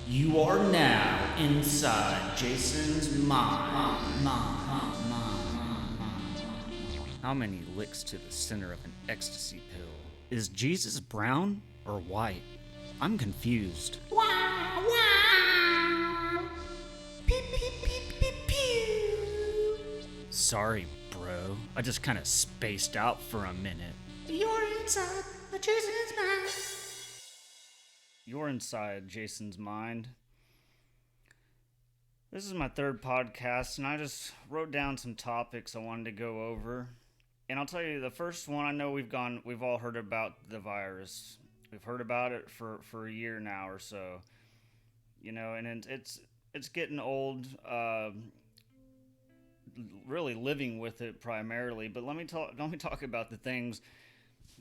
You are now inside Jason's mind. How many licks to the center of an ecstasy pill? Is Jesus brown or white? I'm confused. Wow, wow. Pew, pew, pew, pew, pew. Sorry, bro. I just kind of spaced out for a minute. You're inside Jason's mind. You're inside Jason's mind. This is my third podcast, and I just wrote down some topics I wanted to go over. And I'll tell you, the first one, I know we've all heard about the virus. We've heard about it for a year now or so. You know, and it's getting old. Really living with it primarily. But let me talk about the things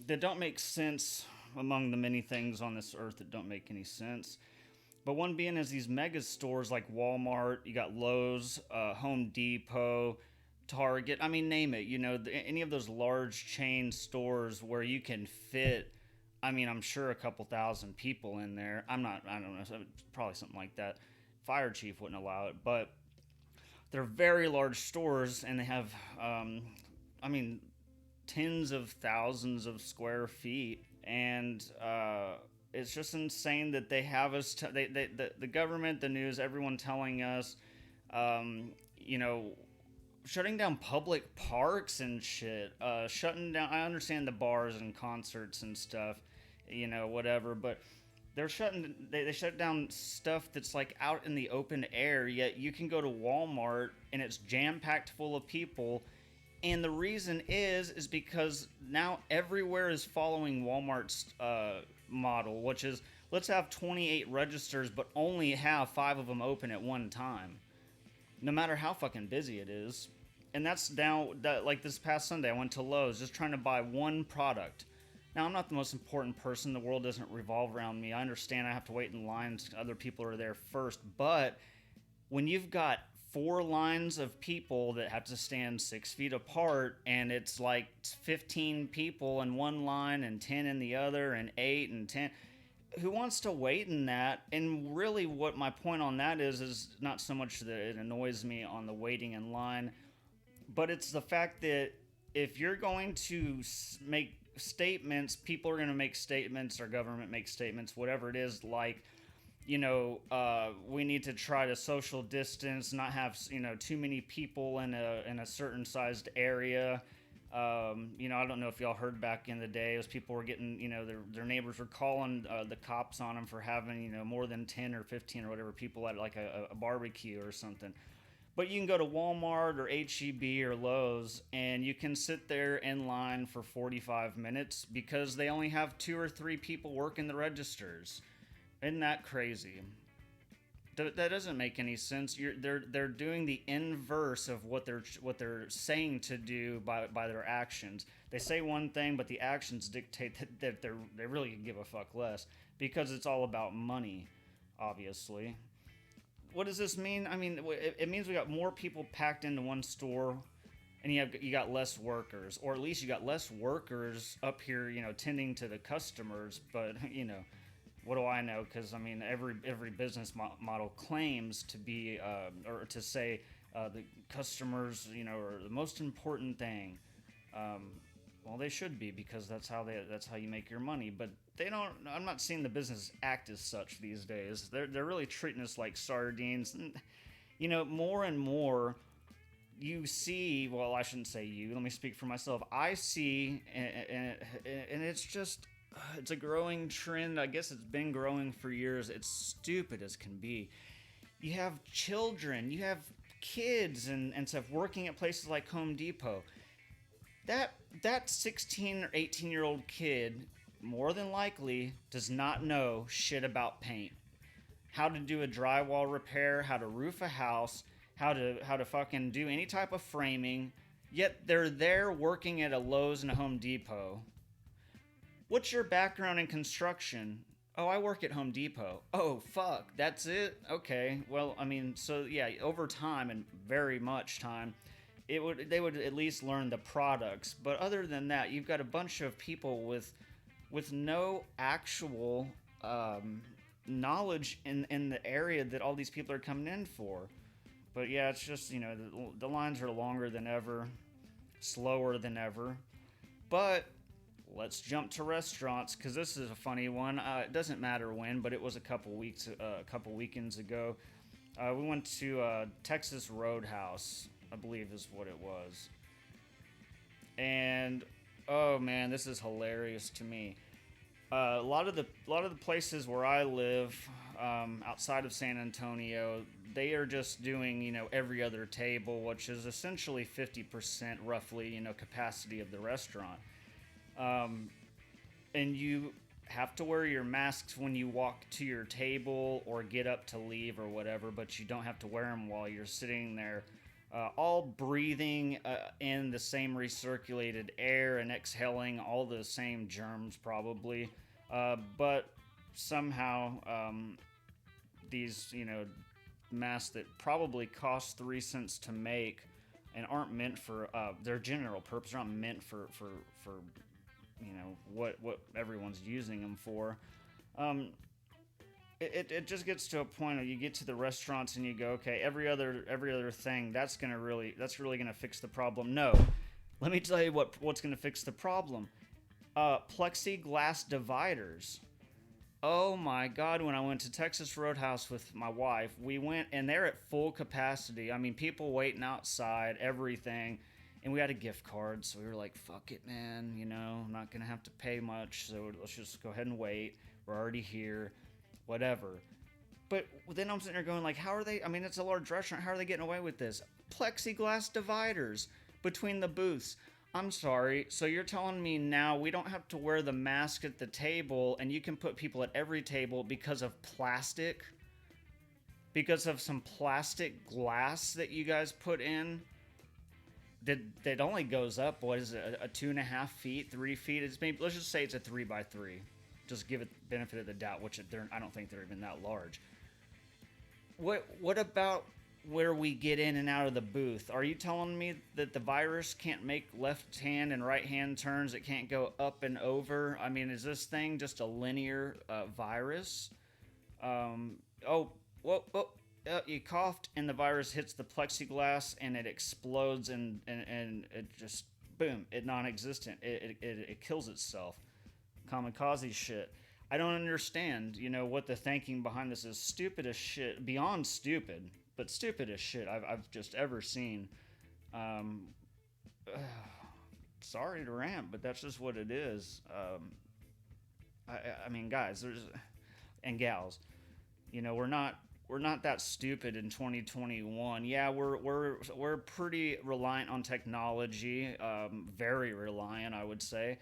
that don't make sense among the many things on this earth that don't make any sense. But one being is these mega stores like Walmart, you got Lowe's, Home Depot, Target, I mean, name it, you know, any of those large chain stores where you can fit, I mean, I'm sure a couple thousand people in there. I don't know, probably something like that. Fire chief wouldn't allow it, but they're very large stores and they have, tens of thousands of square feet. And it's just insane that they have us, the government, the news, everyone telling us, shutting down public parks and shit, shutting down, I understand the bars and concerts and stuff, you know, whatever, but they shut down stuff that's like out in the open air, yet you can go to Walmart and it's jam-packed full of people. And the reason is because now everywhere is following Walmart's model, which is let's have 28 registers, but only have 5 of them open at one time, no matter how fucking busy it is. And that's now, like this past Sunday, I went to Lowe's just trying to buy one product. Now, I'm not the most important person. The world doesn't revolve around me. I understand I have to wait in lines. Other people are there first. But when you've got 4 lines of people that have to stand 6 feet apart, and it's like 15 people in one line and 10 in the other and 8 and 10, who wants to wait in that? And really what my point on that is not so much that it annoys me on the waiting in line, but it's the fact that if you're going to make statements, people are going to make statements, or government makes statements, whatever it is, like, you know, we need to try to social distance, not have, you know, too many people in a certain sized area. You know, I don't know if y'all heard back in the day, as people were getting, you know, their neighbors were calling the cops on them for having, you know, more than 10 or 15 or whatever people at like a barbecue or something. But you can go to Walmart or H-E-B or Lowe's and you can sit there in line for 45 minutes because they only have 2 or 3 people working the registers. Isn't that crazy? That doesn't make any sense. They're doing the inverse of what they're saying to do by their actions. They say one thing, but the actions dictate that they really give a fuck less because it's all about money, obviously. What does this mean? I mean, it means we got more people packed into one store, and you got less workers, or at least you got less workers up here, you know, tending to the customers. But you know, what do I know? Because I mean, every business model claims to be or to say the customers, you know, are the most important thing. Well, they should be, because that's how you make your money. But they don't. I'm not seeing the business act as such these days. They're really treating us like sardines. And, you know, more and more you see. Well, I shouldn't say you. Let me speak for myself. I see, and it's just. It's a growing trend. I guess it's been growing for years. It's stupid as can be. You have children, you have kids and stuff working at places like Home Depot. That 16 or 18-year-old kid more than likely does not know shit about paint. How to do a drywall repair, how to roof a house, how to fucking do any type of framing. Yet they're there working at a Lowe's and a Home Depot. What's your background in construction? Oh, I work at Home Depot. Oh, fuck, that's it? Okay, well, I mean, so yeah, over time, and very much time, they would at least learn the products. But other than that, you've got a bunch of people with no actual knowledge in the area that all these people are coming in for. But yeah, it's just, the lines are longer than ever, slower than ever. But let's jump to restaurants, because this is a funny one. It doesn't matter when, but it was a couple weekends ago. We went to Texas Roadhouse, I believe is what it was. And oh man, this is hilarious to me. A lot of the places where I live, outside of San Antonio, they are just doing every other table, which is essentially 50% roughly capacity of the restaurant. And you have to wear your masks when you walk to your table or get up to leave or whatever, but you don't have to wear them while you're sitting there, all breathing in the same recirculated air and exhaling all the same germs probably. But somehow these masks that probably cost 3 cents to make and aren't meant for their general purpose, aren't meant for what everyone's using them for. It just gets to a point where you get to the restaurants and you go, okay, every other thing that's really gonna fix the problem. No, let me tell you what's gonna fix the problem. Plexiglass dividers. Oh my God, when I went to Texas Roadhouse with my wife, we went and they're at full capacity. I mean, people waiting outside, everything. And we had a gift card, so we were like, fuck it, man, I'm not going to have to pay much, so let's just go ahead and wait. We're already here, whatever. But then I'm sitting there going, like, how are they, I mean, it's a large restaurant, how are they getting away with this? Plexiglass dividers between the booths. I'm sorry, so you're telling me now we don't have to wear the mask at the table, and you can put people at every table because of plastic? Because of some plastic glass that you guys put in? That only goes up, what is it, a 2.5 feet, 3 feet? It's maybe, let's just say it's a 3x3. Just give it the benefit of the doubt, which I don't think they're even that large. What about where we get in and out of the booth? Are you telling me that the virus can't make left hand and right hand turns? It can't go up and over? I mean, is this thing just a linear virus? You coughed and the virus hits the plexiglass and it explodes and it just, boom, it non-existent. It kills itself. Kamikaze shit. I don't understand, what the thinking behind this is. Stupid as shit. Beyond stupid, but stupid as shit I've just ever seen. Sorry to rant, but that's just what it is. I mean, guys, and gals, we're not that stupid in 2021. Yeah, we're pretty reliant on technology, very reliant, I would say.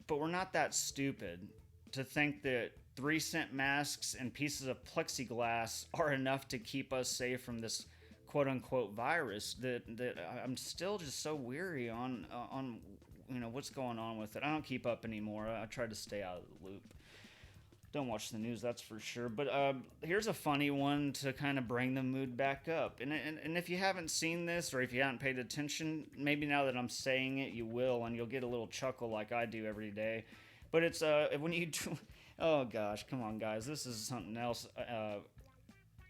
But we're not that stupid to think that 3-cent masks and pieces of plexiglass are enough to keep us safe from this quote-unquote virus. That I'm still just so weary on what's going on with it. I don't keep up anymore. I try to stay out of the loop. Don't watch the news, that's for sure. But here's a funny one to kind of bring the mood back up. And if you haven't seen this, or if you haven't paid attention, maybe now that I'm saying it, you will, and you'll get a little chuckle like I do every day. But it's when you... Oh gosh, come on guys, this is something else.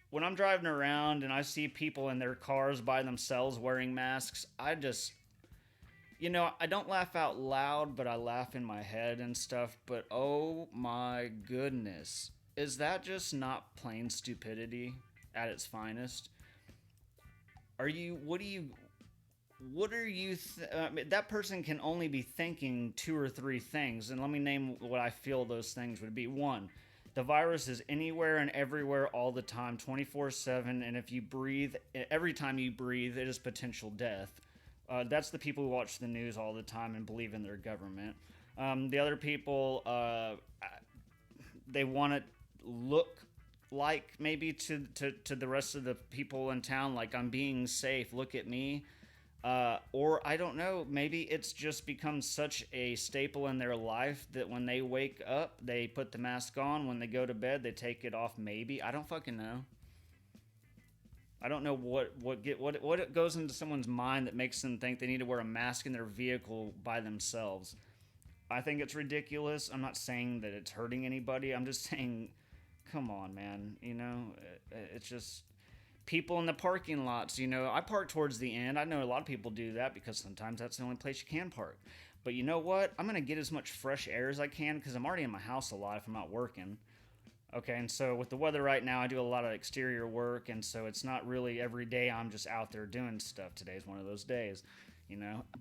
When I'm driving around and I see people in their cars by themselves wearing masks, I just... I don't laugh out loud, but I laugh in my head and stuff. But oh my goodness, is that just not plain stupidity at its finest? That person can only be thinking 2 or 3 things. And let me name what I feel those things would be. 1, the virus is anywhere and everywhere all the time, 24/7. And if you breathe, every time you breathe, it is potential death. That's the people who watch the news all the time and believe in their government. The other people, they want to look like maybe to the rest of the people in town, like I'm being safe, look at me. Or I don't know, maybe it's just become such a staple in their life that when they wake up, they put the mask on. When they go to bed, they take it off maybe. I don't fucking know. I don't know what goes into someone's mind that makes them think they need to wear a mask in their vehicle by themselves. I think it's ridiculous. I'm not saying that it's hurting anybody. I'm just saying, come on, man. It's just people in the parking lots. I park towards the end. I know a lot of people do that because sometimes that's the only place you can park. But you know what? I'm going to get as much fresh air as I can because I'm already in my house a lot if I'm not working. Okay, and so with the weather right now, I do a lot of exterior work, and so it's not really every day I'm just out there doing stuff. Today's one of those days,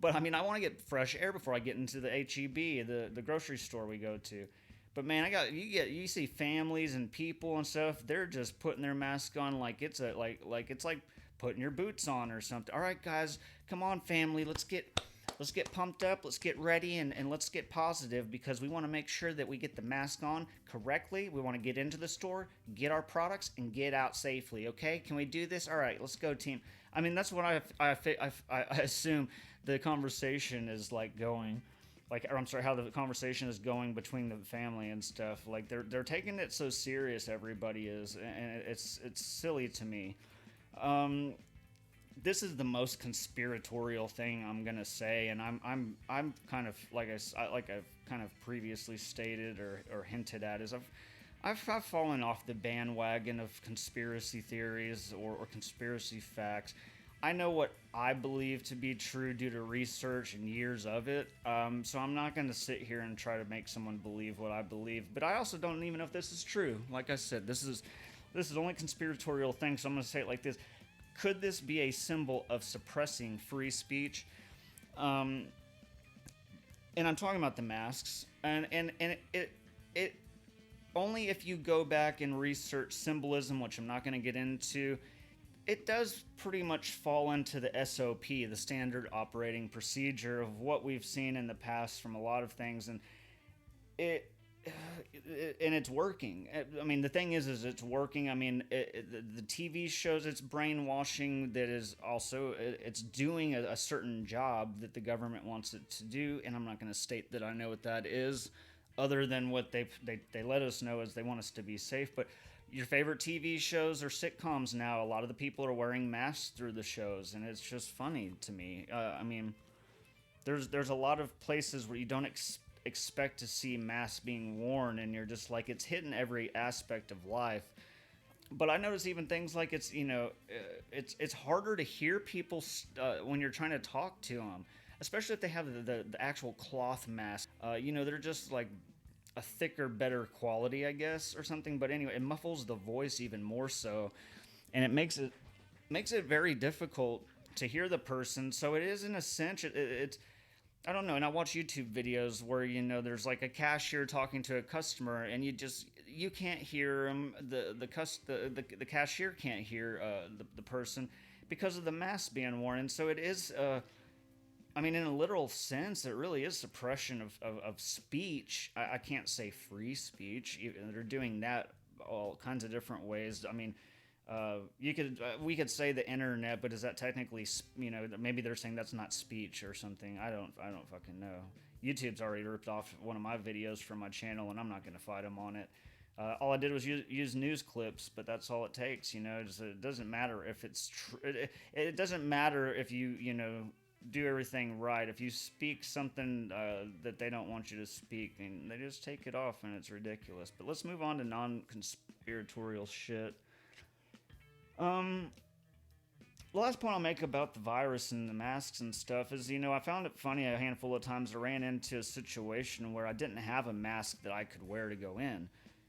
But I mean, I want to get fresh air before I get into the HEB, the grocery store we go to. But man, you see families and people and stuff. They're just putting their mask on like it's like putting your boots on or something. All right, guys, come on, family, let's get pumped up, let's get ready, and let's get positive because we want to make sure that we get the mask on correctly. We want to get into the store, get our products, and get out safely, okay? Can we do this? All right, let's go, team. I mean, that's what I assume the conversation is like going. How the conversation is going between the family and stuff. Like, they're taking it so serious, everybody is, and it's silly to me. This is the most conspiratorial thing I'm gonna say, and I'm kind of like I've kind of previously stated or hinted at is I've fallen off the bandwagon of conspiracy theories or conspiracy facts. I know what I believe to be true due to research and years of it, so I'm not going to sit here and try to make someone believe what I believe. But I also don't even know if this is true. Like I said, this is only conspiratorial thing, so I'm going to say it like this. Could this be a symbol of suppressing free speech? And I'm talking about the masks, and it only if you go back and research symbolism, which I'm not going to get into, it does pretty much fall into the SOP, the standard operating procedure of what we've seen in the past from a lot of things, and it's working. I mean, the thing is it's working. I mean, the TV shows it's brainwashing. That is also it's doing a certain job that the government wants it to do, and I'm not going to state that I know what that is, other than what they let us know is they want us to be safe. But your favorite TV shows or sitcoms now, a lot of the people are wearing masks through the shows, and it's just funny to me. I mean, there's a lot of places where you don't expect to see masks being worn, and you're just like, it's hitting every aspect of life. But I notice even things like it's harder to hear people when you're trying to talk to them, especially if they have the actual cloth mask. They're just like a thicker, better quality, I guess, or something. But anyway, it muffles the voice even more so, and it makes it very difficult to hear the person. So it is, in a sense, it's I don't know. And I watch YouTube videos where there's like a cashier talking to a customer, and you can't hear him. The cashier can't hear the person because of the mask being worn, and so it is. I mean, in a literal sense, it really is suppression of speech. I can't say free speech. They're doing that all kinds of different ways. I mean, we could say the internet, but is that technically, maybe they're saying that's not speech or something. I don't fucking know. YouTube's already ripped off one of my videos from my channel, and I'm not going to fight them on it. All I did was use news clips, but that's all it takes. It doesn't matter if it's true. It doesn't matter if you do everything right. If you speak something that they don't want you to speak, and they just take it off, and it's ridiculous. But let's move on to non-conspiratorial shit. The last point I'll make about the virus and the masks and stuff is, I found it funny a handful of times I ran into a situation where I didn't have a mask that I could wear to go in.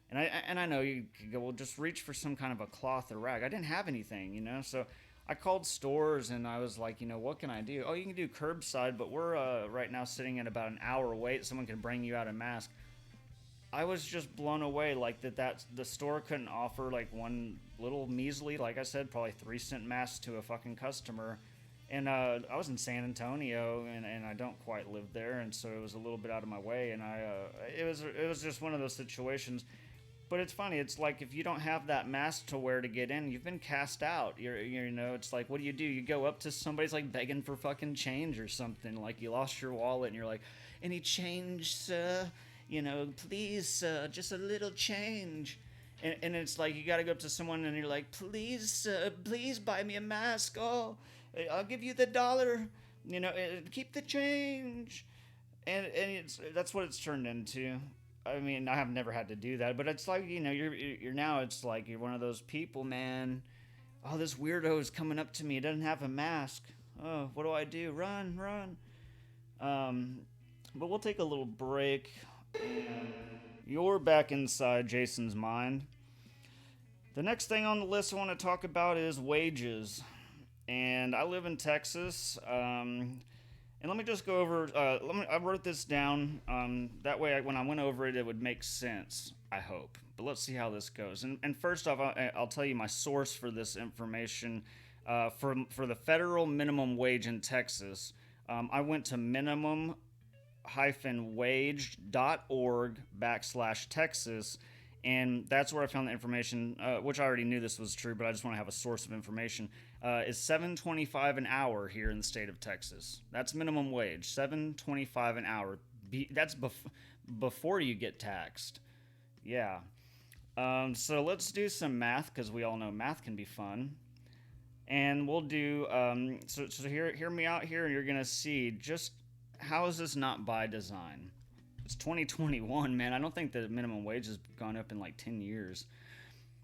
And I know you could go, well, just reach for some kind of a cloth or rag. I didn't have anything, so I called stores and I was like, what can I do? Oh, you can do curbside, but we're right now sitting at about an hour wait. Someone can bring you out a mask. I was just blown away, like that the store couldn't offer like one little measly, like I said, probably 3-cent mask to a fucking customer. And I was in San Antonio, and I don't quite live there, and so it was a little bit out of my way. And it was just one of those situations. But it's funny. It's like if you don't have that mask to wear to get in, you've been cast out. It's like, what do? You go up to somebody's like begging for fucking change or something. Like you lost your wallet, and you're like, any change, sir? Please, just a little change. And it's like you got to go up to someone, and you're like, please, please buy me a mask. Oh, I'll give you the $1. Keep the change. And that's what it's turned into. I mean, I have never had to do that, but it's like, you're now, it's like you're one of those people, man. Oh, this weirdo is coming up to me. He doesn't have a mask. Oh, what do I do? Run, run. But we'll take a little break. And you're back inside Jason's mind. The next thing on the list I want to talk about is wages. And I live in Texas. And let me just go over. I wrote this down. That way, when I went over it, it would make sense. I hope. But let's see how this goes. And first off, I'll tell you my source for this information. For the federal minimum wage in Texas, I went to minimum-wage.org/Texas, and that's where I found the information, which I already knew this was true, but I just want to have a source of information. Is $7.25 an hour here in the state of Texas. That's minimum wage, $7.25 an hour. That's before you get taxed. Yeah. So let's do some math, because we all know math can be fun. And we'll do, so hear me out here, and you're going to see just how is this not by design. It's 2021, man. I don't think the minimum wage has gone up in like 10 years.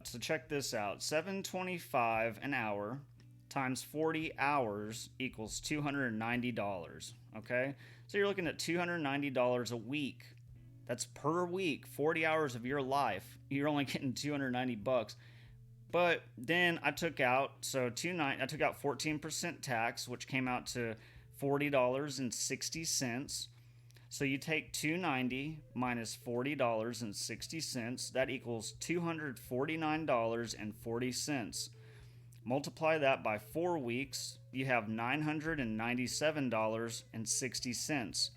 So check this out. $7.25 an hour times 40 hours equals $290, okay? So you're looking at $290 a week. That's per week, 40 hours of your life. You're only getting $290. But then I took out 14% tax, which came out to $40.60. So you take $290 minus $40.60. That equals $249.40. Multiply that by 4 weeks, you have $997.60.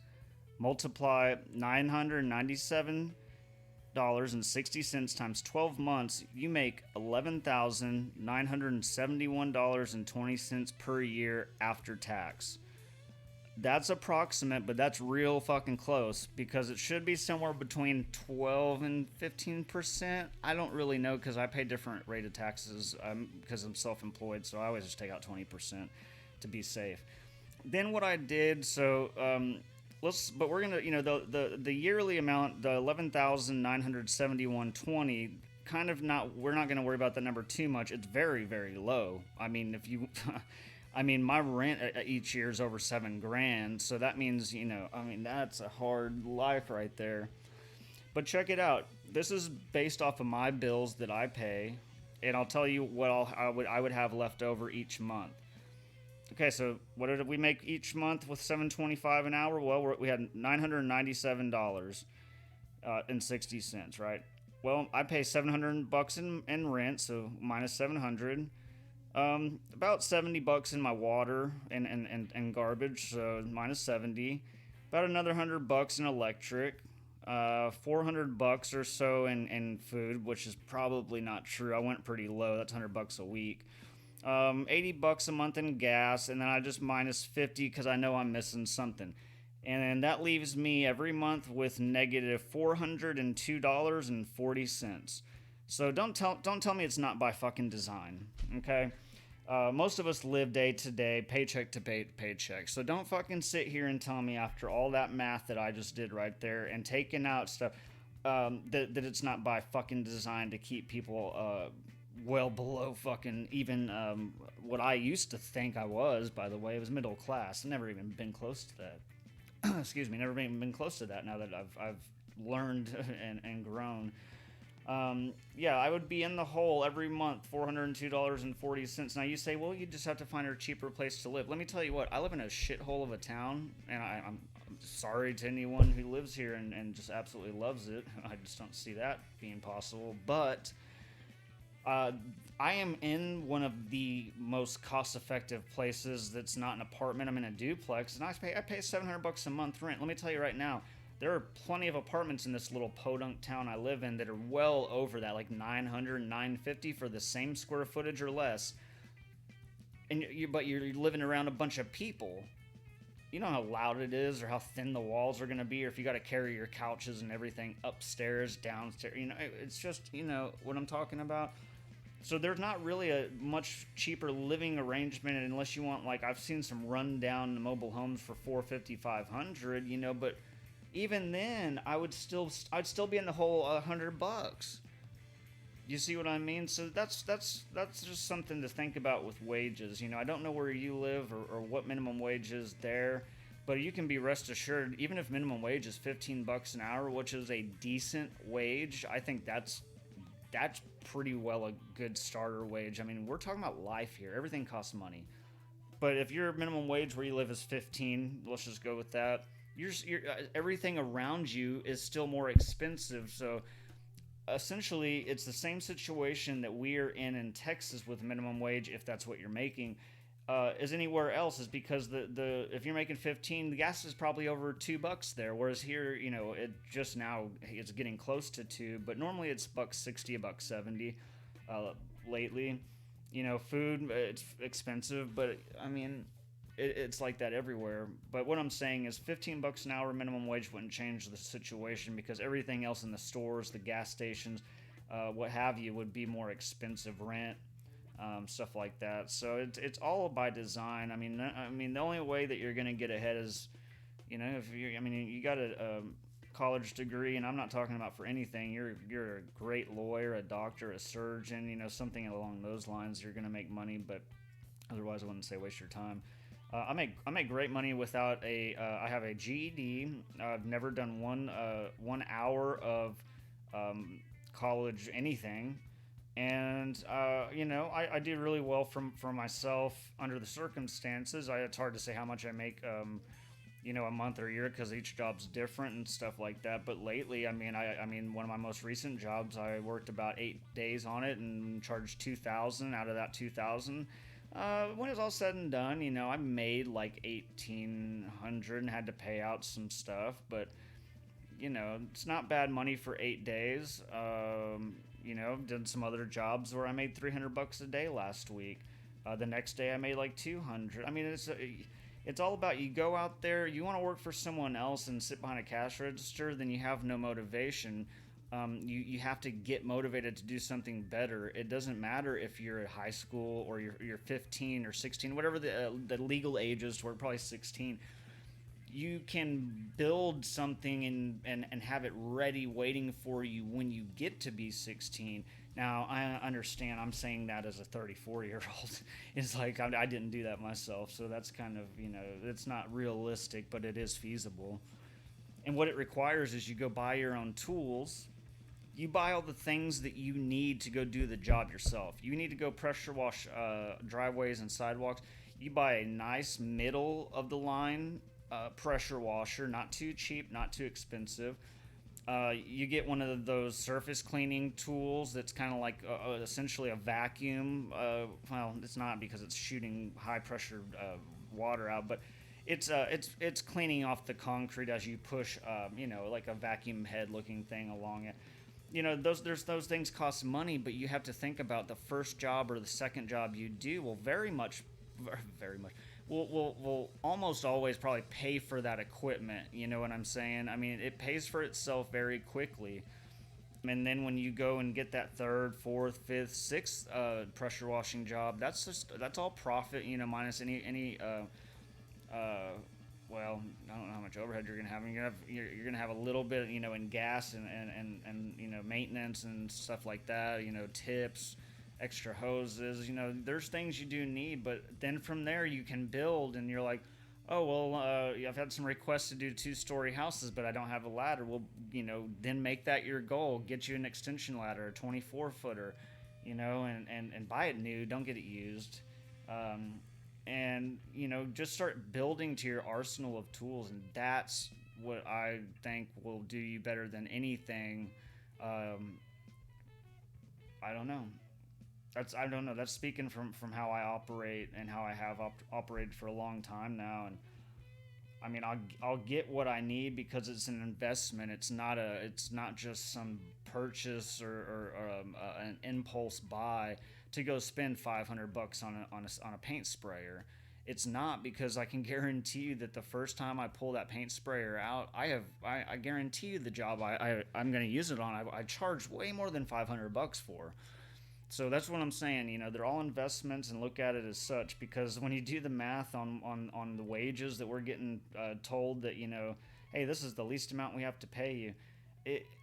Multiply $997.60 times 12 months, you make $11,971.20 per year after tax. That's approximate, but that's real fucking close, because it should be somewhere between 12 and 15%. I don't really know, because I pay different rate of taxes because I'm self-employed, so I always just take out 20% to be safe. Then what I did, but we're gonna, the yearly amount, the $11,971.20, kind of not. We're not gonna worry about the number too much. It's very, very low. I mean, my rent each year is over $7,000, so that means, that's a hard life right there. But check it out. This is based off of my bills that I pay, and I'll tell you what I would have left over each month. Okay, so what did we make each month with $7.25 an hour? Well, we had $997.60, right? Well, I pay $700 in rent, so minus $700. About $70 in my water and garbage, so minus $70. About another $100 in electric. $400 or so in food, which is probably not true. I went pretty low. That's $100 a week. $80 a month in gas, and then I just minus 50 because I know I'm missing something. And then that leaves me every month with negative $402.40. So don't tell me it's not by fucking design, okay? Most of us live day to day, paycheck to paycheck. So don't fucking sit here and tell me after all that math that I just did right there and taking out stuff that it's not by fucking design to keep people well below fucking even what I used to think I was, by the way. It was middle class. I've never even been close to that. Excuse me, never even been close to that now that I've learned and grown. Yeah, I would be in the hole every month, $402.40. Now you say, well, you just have to find a cheaper place to live. Let me tell you what, I live in a shithole of a town, and I'm sorry to anyone who lives here and just absolutely loves it. I just don't see that being possible. But I am in one of the most cost-effective places that's not an apartment. I'm in a duplex, and I pay $700 a month rent. Let me tell you right now, there are plenty of apartments in this little podunk town I live in that are well over that, like $900, $950 for the same square footage or less. But you're living around a bunch of people. You know how loud it is, or how thin the walls are going to be, or if you got to carry your couches and everything upstairs, downstairs. It's just, what I'm talking about. So there's not really a much cheaper living arrangement unless you want, like, I've seen some rundown mobile homes for $450, $500, but even then, I'd still be in the hole $100. You see what I mean? So that's just something to think about with wages. I don't know where you live or what minimum wage is there, but you can be rest assured, even if minimum wage is $15 an hour, which is a decent wage, I think that's pretty well a good starter wage. I mean, we're talking about life here. Everything costs money. But if your minimum wage where you live is 15, let's just go with that. You're everything around you is still more expensive. So essentially, it's the same situation that we are in Texas with minimum wage, if that's what you're making, as anywhere else. Is because the if you're making 15, the gas is probably over $2 there, whereas here, it just now it's getting close to 2, but normally it's $1.60, $1.70. Lately, food, it's expensive, but I mean, it's like that everywhere. But what I'm saying is $15 an hour minimum wage wouldn't change the situation, because everything else in the stores, the gas stations, what have you, would be more expensive. Rent, stuff like that. So it's all by design. I mean, the only way that you're going to get ahead is, if you got a college degree, and I'm not talking about for anything. You're a great lawyer, a doctor, a surgeon, something along those lines. You're going to make money, but otherwise, I wouldn't say waste your time. I make great money without I have a GED. I've never done 1 hour of college anything, and I do really well for myself under the circumstances. It's hard to say how much I make a month or a year, because each job's different and stuff like that. But lately, I mean, one of my most recent jobs, I worked about 8 days on it and charged $2,000. Out of that $2,000, when it was all said and done, I made like $1,800 and had to pay out some stuff. But it's not bad money for 8 days. Did some other jobs where I made $300 a day last week. The next day I made like $200. I mean, it's all about, you go out there, you want to work for someone else and sit behind a cash register, then you have no motivation. You have to get motivated to do something better. It doesn't matter if you're at high school or you're 15 or 16, whatever the legal age is, we're probably 16. You can build something and have it ready waiting for you when you get to be 16. Now, I understand I'm saying that as a 34-year-old. It's like I didn't do that myself, so that's kind of, it's not realistic, but it is feasible. And what it requires is you go buy your own tools. You buy all the things that you need to go do the job yourself. You need to go pressure wash driveways and sidewalks. You buy a nice middle-of-the-line pressure washer, not too cheap, not too expensive. You get one of those surface cleaning tools that's kind of like essentially a vacuum. Well, it's not, because it's shooting high pressure water out, but it's cleaning off the concrete as you push, like a vacuum head looking thing along it. Those things cost money, but you have to think about the first job or the second job you do will very much will almost always probably pay for that equipment. You know what I'm saying? I mean, it pays for itself very quickly. And then when you go and get that third, fourth, fifth, sixth pressure washing job, that's all profit, minus any well, I don't know how much overhead you're gonna have. You're gonna have a little bit, in gas and maintenance and stuff like that. Tips, extra hoses. There's things you do need, but then from there you can build, and you're like, oh well, I've had some requests to do 2-story houses, but I don't have a ladder. Well, then make that your goal. Get you an extension ladder, a 24-footer, and buy it new. Don't get it used. And just start building to your arsenal of tools, and that's what I think will do you better than anything. I don't know. That's speaking from how I operate and how I have operated for a long time now. And I mean, I'll get what I need because it's an investment. It's not just some purchase or an impulse buy to go spend $500 on a paint sprayer. It's not, because I can guarantee you that the first time I pull that paint sprayer out, I guarantee you the job I'm going to use it on, I charge way more than $500 for. So that's what I'm saying. They're all investments, and look at it as such, because when you do the math on the wages that we're getting told that hey, this is the least amount we have to pay you.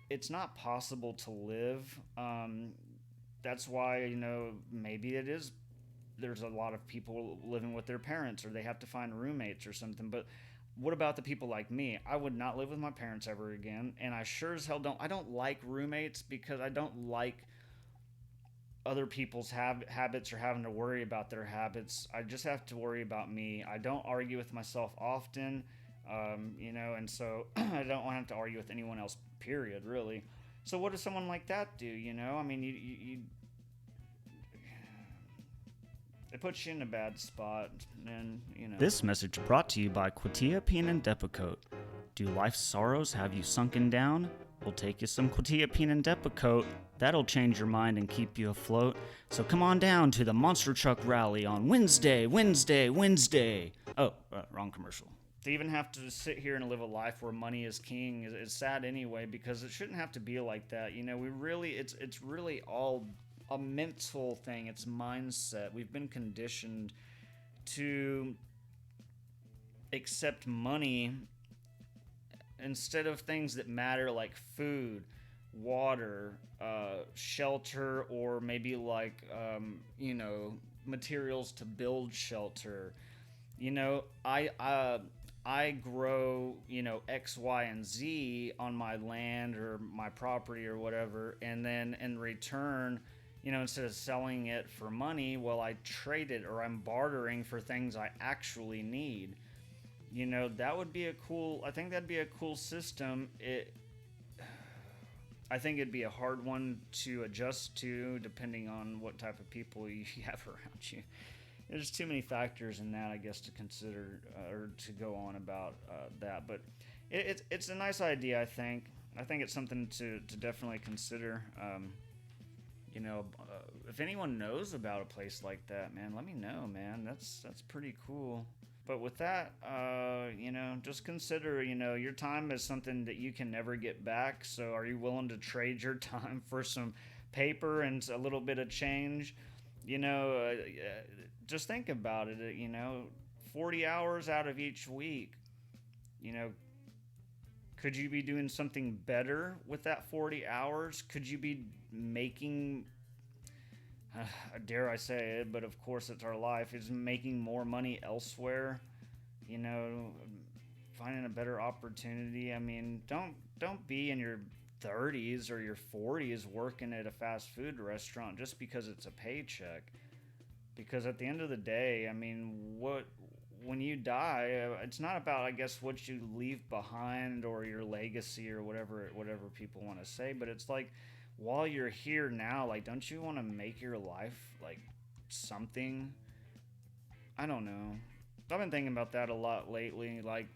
It's not possible to live. That's why, maybe there's a lot of people living with their parents, or they have to find roommates or something. But what about the people like me? I would not live with my parents ever again, and I sure as hell don't. I don't like roommates because I don't like other people's habits or having to worry about their habits. I just have to worry about me. I don't argue with myself often, and so I don't want to have to argue with anyone else, period, really. So what does someone like that do, I mean, it puts you in a bad spot, and, This message brought to you by quetiapine and Depakote. Do life's sorrows have you sunken down? We'll take you some quetiapine and Depakote. That'll change your mind and keep you afloat. So come on down to the Monster Truck Rally on Wednesday. Oh, wrong commercial. To even have to sit here and live a life where money is king is sad anyway, because it shouldn't have to be like that. It's really all a mental thing. It's mindset. We've been conditioned to accept money instead of things that matter, like food, water, shelter, or maybe like materials to build shelter. I grow, X, Y, and Z on my land or my property or whatever, and then in return, instead of selling it for money, well, I trade it, or I'm bartering for things I actually need. That would be I think that'd be a cool system. I think it'd be a hard one to adjust to, depending on what type of people you have around you. There's too many factors in that, I guess, to consider or to go on about that. But it's a nice idea, I think. I think it's something to definitely consider. If anyone knows about a place like that, man, let me know, man. That's pretty cool. But with that, just consider, your time is something that you can never get back. So are you willing to trade your time for some paper and a little bit of change? Just think about it, 40 hours out of each week, could you be doing something better with that 40 hours? Could you be making, dare I say it, but of course it's our life, is making more money elsewhere, finding a better opportunity? I mean, don't be in your 30s or your 40s working at a fast food restaurant just because it's a paycheck. Because at the end of the day, I mean, when you die, it's not about, I guess, what you leave behind or your legacy or whatever people want to say, but it's like, while you're here now, like, don't you want to make your life like something? I don't know. I've been thinking about that a lot lately. Like,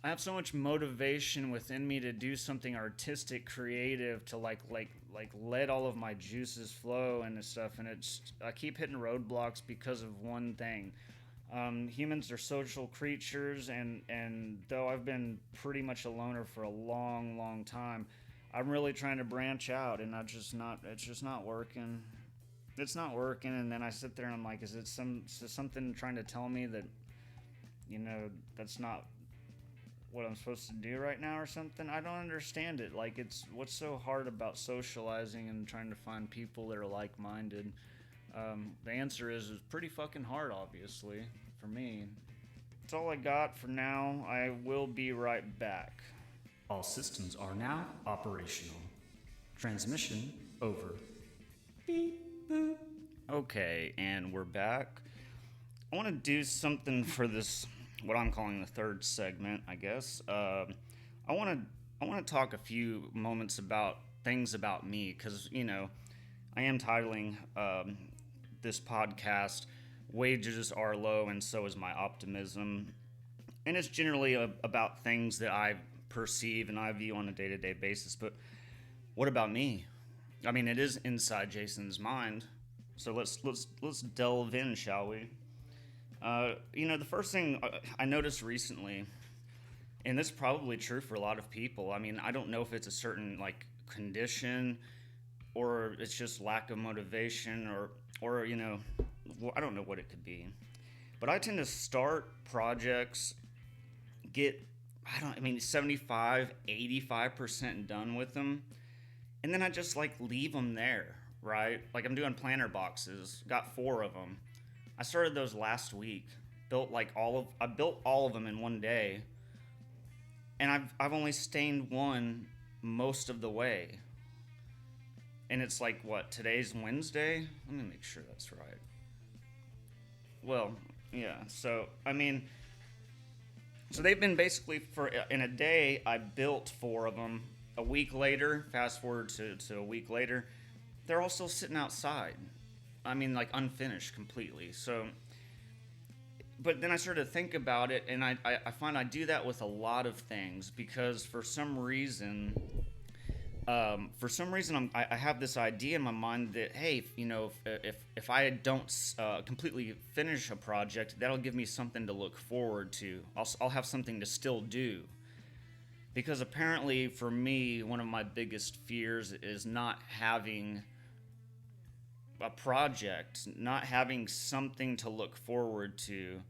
I have so much motivation within me to do something artistic, creative, to like let all of my juices flow and stuff, and I keep hitting roadblocks because of one thing. Humans are social creatures, and though I've been pretty much a loner for a long time, I'm really trying to branch out, and it's just not working. It's not working, and then I sit there and I'm like, is it something trying to tell me that, that's not what I'm supposed to do right now or something? I don't understand it. Like, what's so hard about socializing and trying to find people that are like-minded? The answer is it's pretty fucking hard, obviously, for me. That's all I got for now. I will be right back. All systems are now operational. Transmission over. Beep, boop. Okay, and we're back. I want to do something for this, what I'm calling the third segment, I guess. I want to talk a few moments about things about me, because, I am titling this podcast "Wages Are Low and So Is My Optimism," and it's generally about things that I perceive and I view on a day-to-day basis. But what about me? I mean, it is Inside Jason's Mind, so let's delve in, shall we? The first thing I noticed recently, and this is probably true for a lot of people. I mean, I don't know if it's a certain like condition, or it's just lack of motivation, or I don't know what it could be. But I tend to start projects, get I mean, 75, 85% done with them. And then I just like leave them there, right? Like I'm doing planner boxes, got 4 of them. I started those last week. I built all of them in one day. And I've only stained one most of the way. And it's like, what, today's Wednesday? Let me make sure that's right. Well, yeah, so, I mean, so they've been basically, in a day, I built 4 of them. A week later, fast forward to a week later, they're all still sitting outside. I mean, like, unfinished completely. So, but then I started to think about it, and I find I do that with a lot of things, because for some reason I have this idea in my mind that, hey, you know, if I don't completely finish a project, that'll give me something to look forward to. I'll have something to still do. Because apparently, for me, one of my biggest fears is not having a project, not having something to look forward to.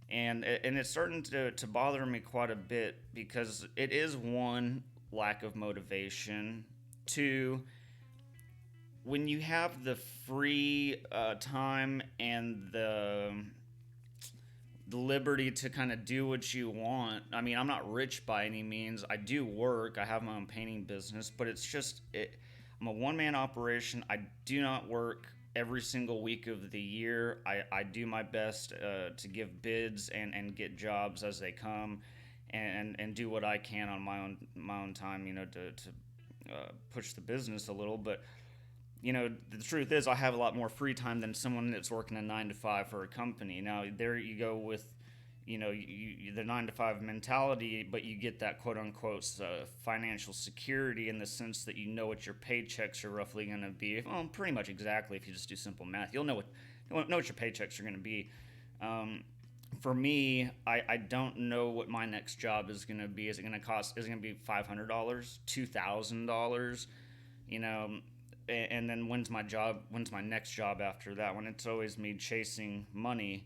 And it's starting to bother me quite a bit, because it is, one, lack of motivation. 2, when you have the free time and the liberty to kind of do what you want. I mean, I'm not rich by any means. I do work. I have my own painting business, but I'm a one-man operation. I do not work every single week of the year. I do my best to give bids and get jobs as they come, and do what I can on my own time, you know, to push the business a little. But, you know, the truth is, I have a lot more free time than someone that's working a 9-to-5 for a company. Now, there you go with, you know, the 9-to-5 mentality, but you get that quote-unquote financial security, in the sense that you know what your paychecks are roughly going to be. Well, pretty much exactly. If you just do simple math, you'll know what your paychecks are going to be. For me, I don't know what my next job is going to be. Is it going to be $500, $2,000? You know, and then when's my next job after that one? It's always me chasing money.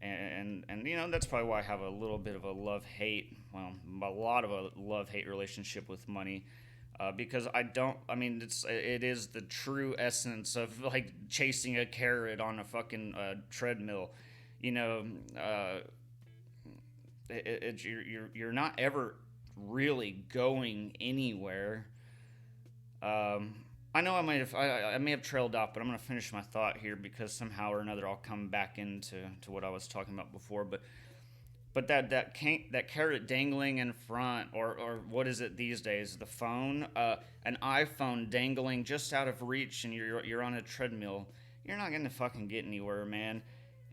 And you know, that's probably why I have a little bit of a love-hate, well, a lot of a love-hate relationship with money. Because it is the true essence of, like, chasing a carrot on a fucking treadmill. You know, you're not ever really going anywhere. I know I may have trailed off, but I'm going to finish my thought here, because somehow or another I'll come back into what I was talking about before. But that carrot dangling in front, or what is it these days? The phone, an iPhone dangling just out of reach, and you're on a treadmill. You're not going to fucking get anywhere, man.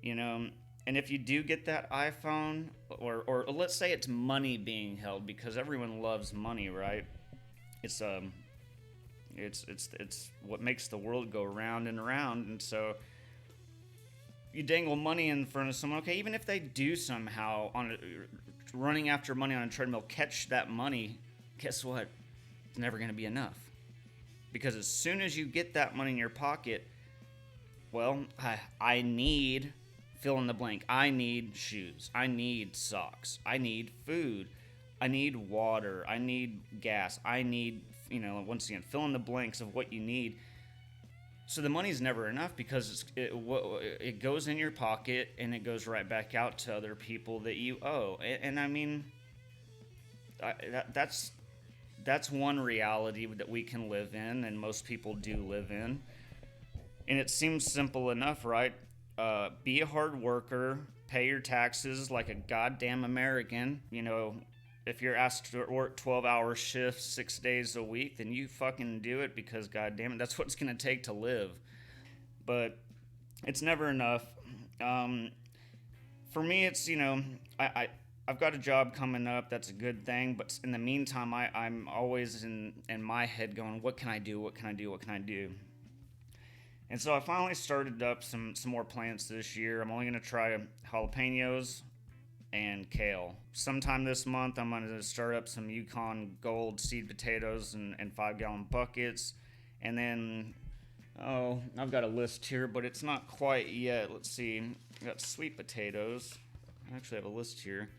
You know. And if you do get that iPhone, or let's say it's money being held, because everyone loves money, right? It's what makes the world go round and round. And so you dangle money in front of someone. Okay, even if they do somehow, running after money on a treadmill, catch that money, guess what? It's never going to be enough. Because as soon as you get that money in your pocket, well, I need, fill in the blank. I need shoes. I need socks. I need food. I need water. I need gas. I need, you know, once again, fill in the blanks of what you need. So the money's never enough, because it goes in your pocket and it goes right back out to other people that you owe. And I mean, that's one reality that we can live in, and most people do live in. And it seems simple enough, right? Be a hard worker, pay your taxes like a goddamn American. You know, if you're asked to work 12-hour shifts 6 days a week, then you fucking do it, because goddamn it, that's what it's gonna take to live. But it's never enough. For me, it's, you know, I've got a job coming up. That's a good thing. But in the meantime, I'm always in my head going, what can I do? What can I do? What can I do? And so I finally started up some more plants this year. I'm only going to try jalapenos and kale. Sometime this month, I'm going to start up some Yukon Gold seed potatoes in 5-gallon buckets. And then, I've got a list here, but it's not quite yet. Let's see. I've got sweet potatoes. I actually have a list here.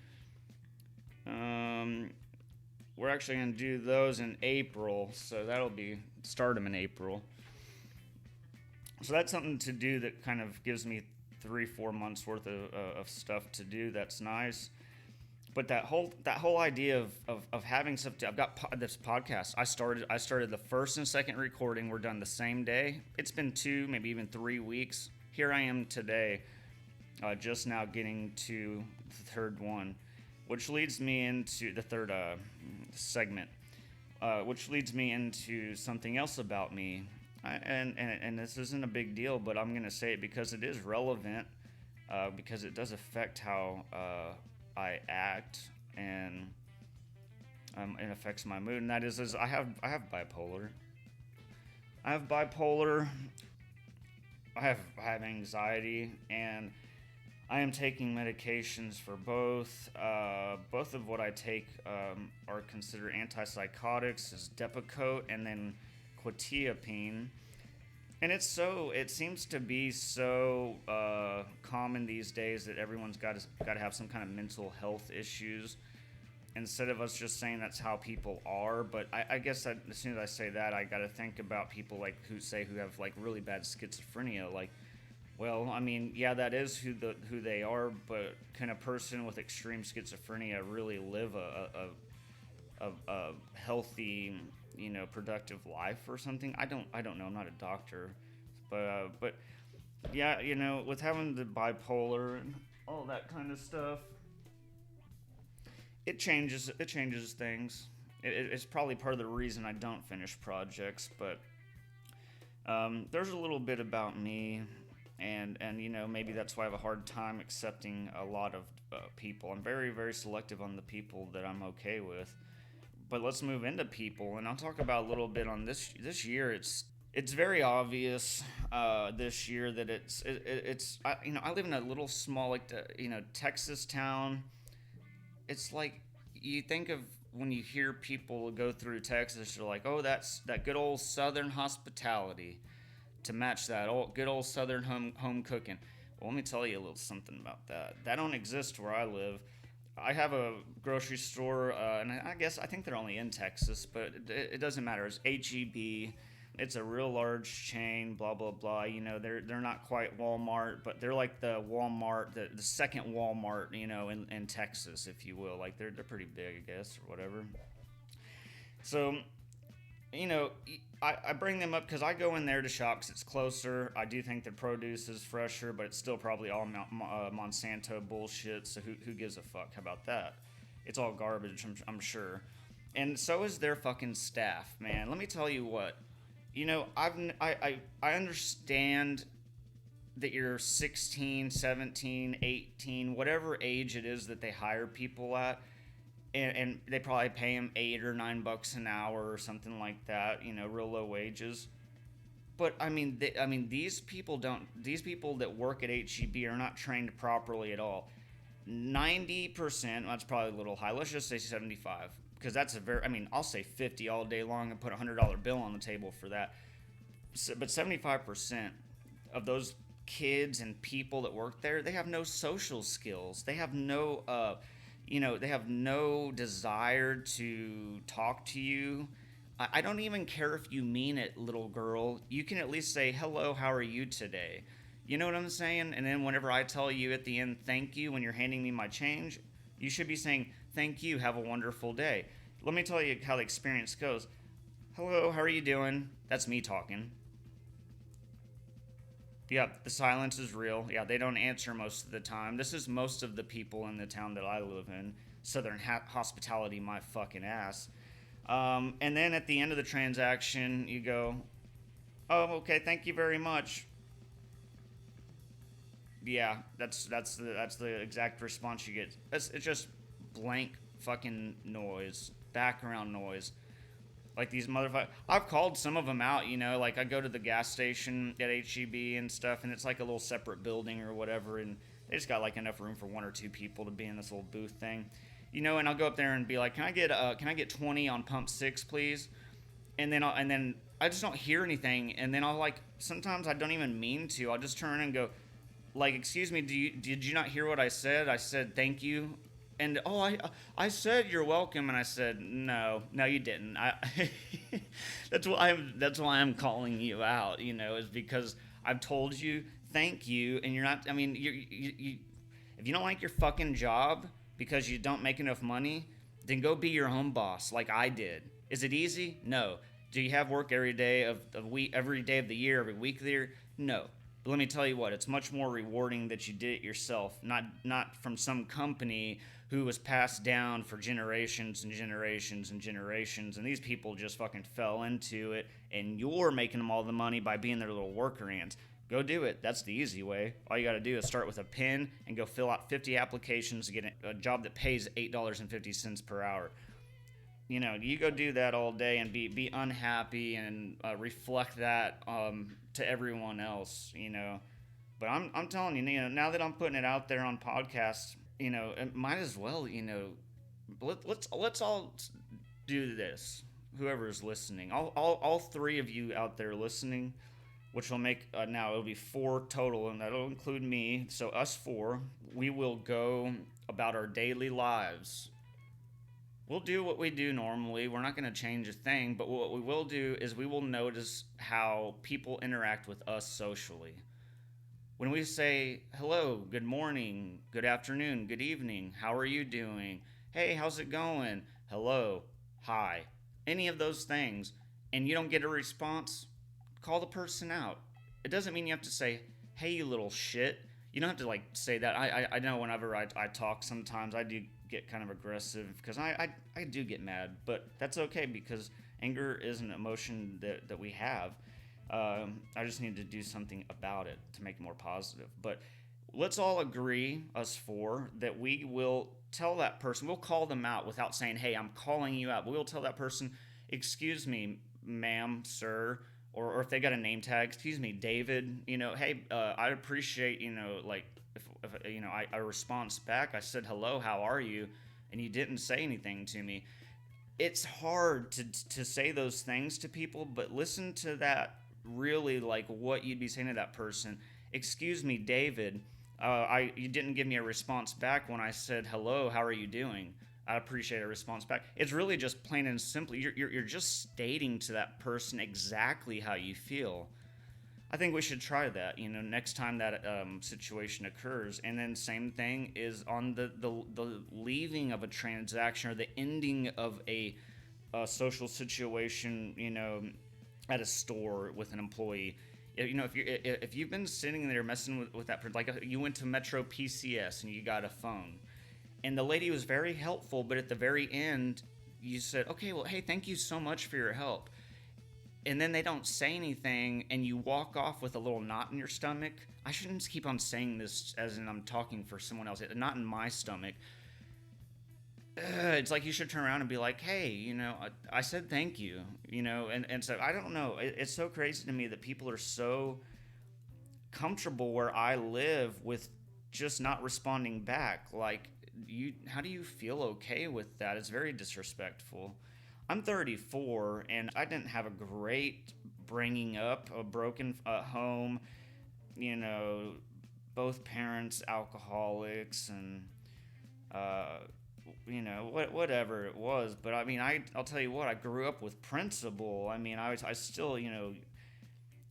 We're actually going to do those in April, so that'll be start them in April. So that's something to do that kind of gives me 3-4 months worth of stuff to do. That's nice. But that whole idea of having stuff I've got this podcast. I started the first and second recording. We're done the same day. It's been 2, maybe even 3 weeks. Here I am today, just now getting to the third one, which leads me into the third segment, which leads me into something else about me. And this isn't a big deal, but I'm gonna say it because it is relevant, because it does affect how I act, and it affects my mood. And that is I have bipolar. I have bipolar. I have anxiety, and I am taking medications for both. Both of what I take are considered antipsychotics, is Depakote and then quetiapine. And it seems to be so common these days that everyone's got to have some kind of mental health issues, instead of us just saying that's how people are. But I guess as soon as I say that, I got to think about people like who have like really bad schizophrenia. Like, well, I mean, yeah, that is who they are, but can a person with extreme schizophrenia really live a healthy, productive life or something? I don't know. I'm not a doctor, but yeah, with having the bipolar and all that kind of stuff, it changes things. It's probably part of the reason I don't finish projects, but there's a little bit about me, and maybe that's why I have a hard time accepting a lot of people. I'm very, very selective on the people that I'm okay with. But let's move into people, and I'll talk about a little bit on this year. It's very obvious this year that I live in a little small Texas town. It's like you think of when you hear people go through Texas, you're like, oh, that's that good old Southern hospitality to match that good old Southern home cooking. Well, let me tell you a little something about that. That don't exist where I live. I have a grocery store, and I think they're only in Texas, but it doesn't matter. It's HEB. It's a real large chain, blah, blah, blah. They're not quite Walmart, but they're like the Walmart, the second Walmart, in Texas, if you will. Like, they're pretty big, I guess, or whatever. So, I bring them up because I go in there to shop because it's closer. I do think the produce is fresher, but it's still probably all Monsanto bullshit, so who gives a fuck? How about that? It's all garbage, I'm sure. And so is their fucking staff, man. Let me tell you what. I understand that you're 16, 17, 18, whatever age it is that they hire people at, and they probably pay them $8 or $9 an hour or something like that, real low wages. But these people that work at HEB are not trained properly at all. 90%, that's probably a little high. Let's just say 75, because that's I'll say 50 all day long and put a $100 bill on the table for that. But 75% of those kids and people that work there, they have no social skills. They have no they have no desire to talk to you. I don't even care if you mean it, little girl. You can at least say, hello, how are you today? You know what I'm saying? And then whenever I tell you at the end, thank you, when you're handing me my change, you should be saying, thank you, have a wonderful day. Let me tell you how the experience goes. Hello, how are you doing? That's me talking. Yeah, the silence is real. Yeah, they don't answer most of the time. This is most of the people in the town that I live in. Southern hospitality, my fucking ass. And then at the end of the transaction, you go, oh, okay, thank you very much. Yeah, that's the exact response you get. It's just blank fucking noise, background noise. Like these motherfuckers. I've called some of them out, like I go to the gas station at HEB and stuff, and it's like a little separate building or whatever, and they just got like enough room for 1 or 2 people to be in this little booth thing. And I'll go up there and be like, can I get 20 on pump 6, please? And then I just don't hear anything, and then I'll sometimes I don't even mean to. I'll just turn and go, like, excuse me, did you not hear what I said? I said thank you. and I said you're welcome, and I said no, you didn't. That's why I'm calling you out. Is because I've told you thank you, and you're not. I mean, you if you don't like your fucking job because you don't make enough money, then go be your own boss, like I did. Is it easy? No. Do you have work every day of the week, every day of the year, every week of the year? No. But let me tell you what, it's much more rewarding that you did it yourself, not from some company who was passed down for generations and generations and generations, and these people just fucking fell into it, and you're making them all the money by being their little worker ants. Go do it. That's the easy way. All you got to do is start with a pen and go fill out 50 applications to get a job that pays $8.50 per hour. You go do that all day and be unhappy and reflect that to everyone else. But I'm telling you, now that I'm putting it out there on podcasts, it might as well, let's all do this. Whoever's listening, all three of you out there listening, which will make now it'll be 4 total, and that'll include me. So us 4, we will go about our daily lives. We'll do what we do normally. We're not going to change a thing, but what we will do is we will notice how people interact with us socially. When we say hello, good morning, good afternoon, good evening, how are you doing? Hey, how's it going? Hello, hi, any of those things, and you don't get a response, call the person out. It doesn't mean you have to say, hey, you little shit. You don't have to say that. I know whenever I talk, sometimes I do get kind of aggressive because I do get mad, but that's okay because anger is an emotion that we have. I just need to do something about it to make it more positive. But let's all agree, us 4, that we will tell that person, we'll call them out without saying, hey, I'm calling you out. But we'll tell that person, excuse me, ma'am, sir, or if they got a name tag, excuse me, David, hey, I'd appreciate, if I response back, I said, hello, how are you? And you didn't say anything to me. It's hard to say those things to people, but listen to that really what you'd be saying to that person. Excuse me, David, you didn't give me a response back when I said, hello, how are you doing? I'd appreciate a response back. It's really just plain and simply, you're just stating to that person exactly how you feel. I think we should try that, next time that situation occurs. And then same thing is on the leaving of a transaction or the ending of a social situation, at a store with an employee. If you've been sitting there messing with that person, like you went to Metro PCS and you got a phone, and the lady was very helpful, but at the very end, you said, okay, well, hey, thank you so much for your help. And then they don't say anything, and you walk off with a little knot in your stomach. I shouldn't keep on saying this as in I'm talking for someone else. Not in my stomach. It's like you should turn around and be like, hey, I said thank you, and so I don't know. It's so crazy to me that people are so comfortable where I live with just not responding back. How do you feel okay with that? It's very disrespectful. I'm 34, and I didn't have a great bringing up, a broken home, both parents alcoholics, and whatever it was. But I mean, I'll tell you what, I grew up with principle. I mean, I still,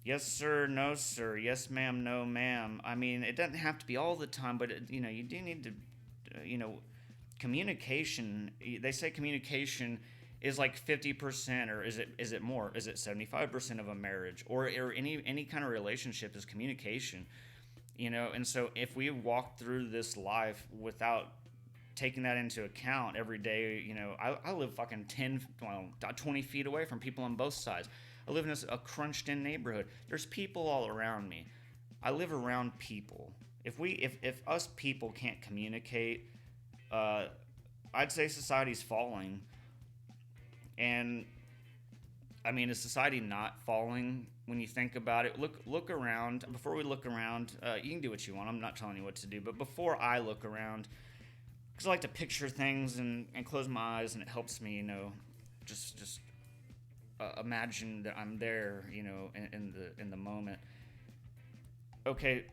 yes sir, no sir, yes ma'am, no ma'am. I mean, it doesn't have to be all the time, but you do need to, communication. They say communication is like 50%, or is it more? Is it 75% of a marriage, or any kind of relationship is communication? And so if we walk through this life without taking that into account every day, I live fucking 20 feet away from people on both sides. I live in a crunched in neighborhood. There's people all around me. I live around people. If us people can't communicate, I'd say society's falling. And I mean, is society not falling when you think about it? Look around. Before we look around, you can do what you want. I'm not telling you what to do. But before I look around, because I like to picture things and close my eyes, and it helps me, just imagine that I'm there, in the moment. Okay,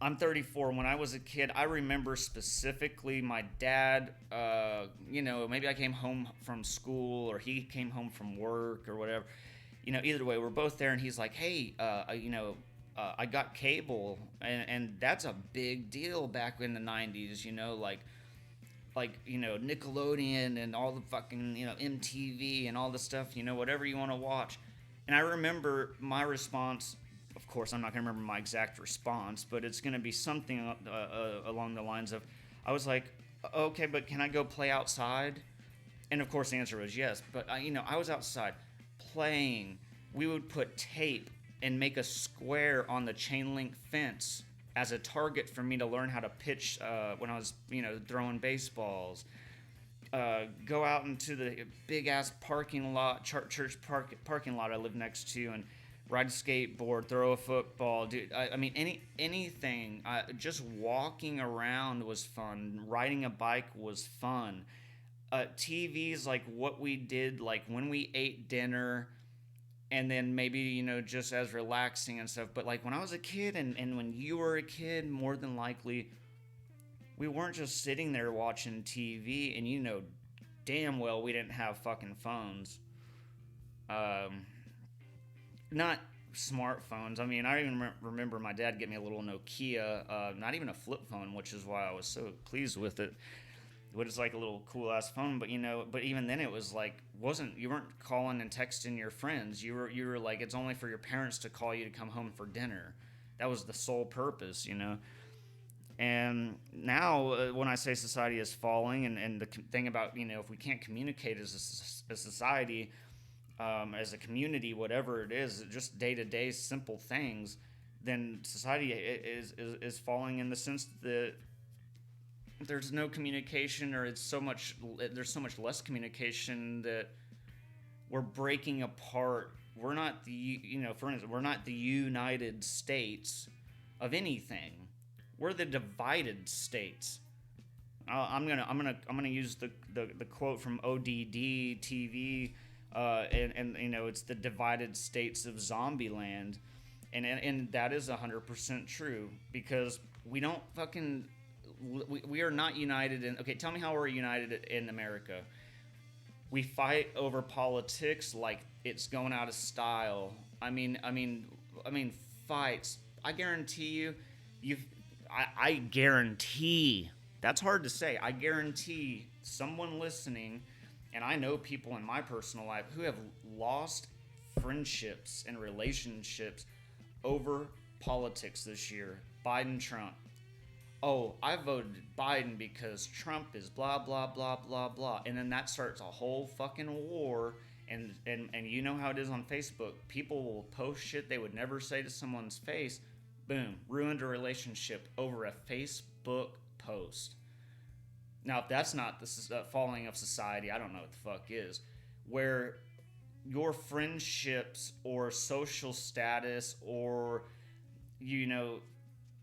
I'm 34. When I was a kid, I remember specifically my dad, maybe I came home from school or he came home from work or whatever. Either way, we're both there and he's like, hey, I got cable. And that's a big deal back in the 90s, Nickelodeon and all the fucking, MTV and all the stuff, whatever you want to watch. And I remember my response. Of course, I'm not going to remember my exact response, but it's going to be something along the lines of, I was like, okay, but can I go play outside? And of course, the answer was yes. But I was outside playing. We would put tape and make a square on the chain link fence as a target for me to learn how to pitch when I was, throwing baseballs. Go out into the big ass parking lot, church parking lot I live next to, and ride a skateboard, throw a football, dude. I mean, anything. Just walking around was fun. Riding a bike was fun. TV's like what we did, like when we ate dinner, and then maybe just as relaxing and stuff. But like when I was a kid, and when you were a kid, more than likely, we weren't just sitting there watching TV, and damn well we didn't have fucking phones. Not smartphones. I mean, I even remember my dad getting me a little Nokia, not even a flip phone, which is why I was so pleased with it. But it's like a little cool ass phone, but but even then it was like you weren't calling and texting your friends. You were like, it's only for your parents to call you to come home for dinner. That was the sole purpose, And now, when I say society is falling, and the thing about if we can't communicate as a society, as a community, whatever it is, just day-to-day simple things, then society is falling in the sense that there's no communication, or there's so much less communication that we're breaking apart. We're not for instance, we're not the United States of anything. We're the divided states. I'm gonna use the quote from ODD TV. And it's the divided states of Zombieland, and that is 100% true, because we don't fucking we are not united in. Okay, tell me how we're united in America. We fight over politics like it's going out of style. I mean fights. I guarantee I guarantee, that's hard to say. I guarantee someone listening. And I know people in my personal life who have lost friendships and relationships over politics this year. Biden, Trump. Oh, I voted Biden because Trump is blah, blah, blah, blah, blah. And then that starts a whole fucking war. And you know how it is on Facebook. People will post shit they would never say to someone's face. Boom. Ruined a relationship over a Facebook post. Now, if that's not the falling of society, I don't know what the fuck is. Where your friendships or social status or,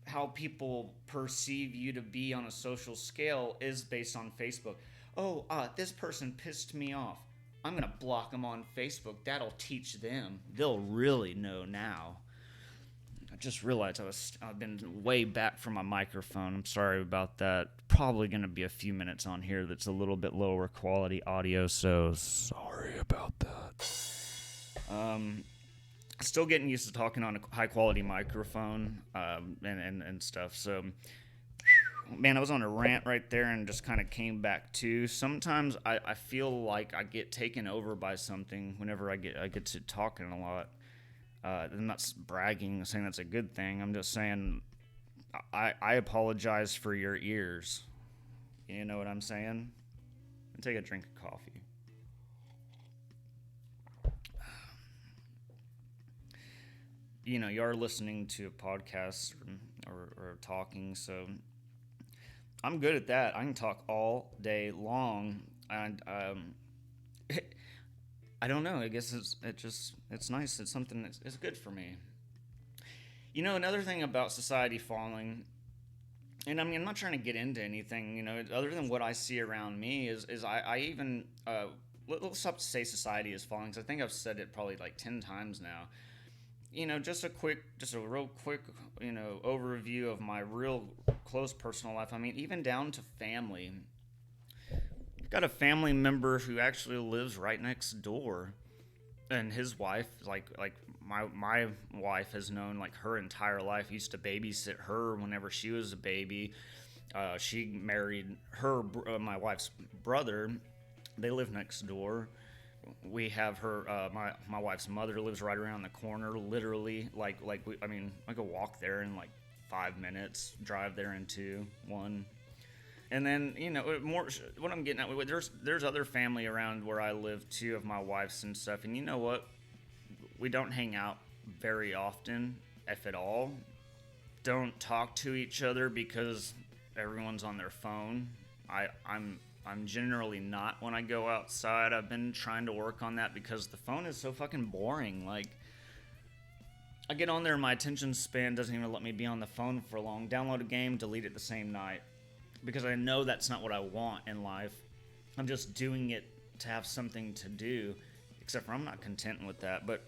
how people perceive you to be on a social scale is based on Facebook. Oh, this person pissed me off. I'm going to block them on Facebook. That'll teach them. They'll really know now. I just realized I've been way back from my microphone. I'm sorry about that. Probably going to be a few minutes on here that's a little bit lower quality audio, so sorry about that. Still getting used to talking on a high quality microphone and stuff. So, man, I was on a rant right there and just kind of came back to. Sometimes I feel like I get taken over by something whenever I get to talking a lot. I'm not bragging, saying that's a good thing. I'm just saying I apologize for your ears. You know what I'm saying? And take a drink of coffee. You are listening to a podcast or talking, so I'm good at that. I can talk all day long, and I don't know. I guess it's nice. It's something that's good for me. Another thing about society falling, and I mean, I'm not trying to get into anything, other than what I see around me is I even, let's stop to say society is falling, because I think I've said it probably like 10 times now. just a real quick, overview of my real close personal life. I mean, even down to family. I've got a family member who actually lives right next door, and his wife, like my wife has known like her entire life. Used to babysit her whenever she was a baby. She married my wife's brother. They live next door. We have her, my wife's mother lives right around the corner, literally. I could walk there in like 5 minutes, drive there in 2, 1. And then, more, what I'm getting at, there's other family around where I live too, of my wife's and stuff. And you know what? We don't hang out very often, if at all. Don't talk to each other because everyone's on their phone. I'm generally not when I go outside. I've been trying to work on that because the phone is so fucking boring. Like, I get on there and my attention span doesn't even let me be on the phone for long. Download a game, delete it the same night. Because I know that's not what I want in life. I'm just doing it to have something to do. Except for I'm not content with that. But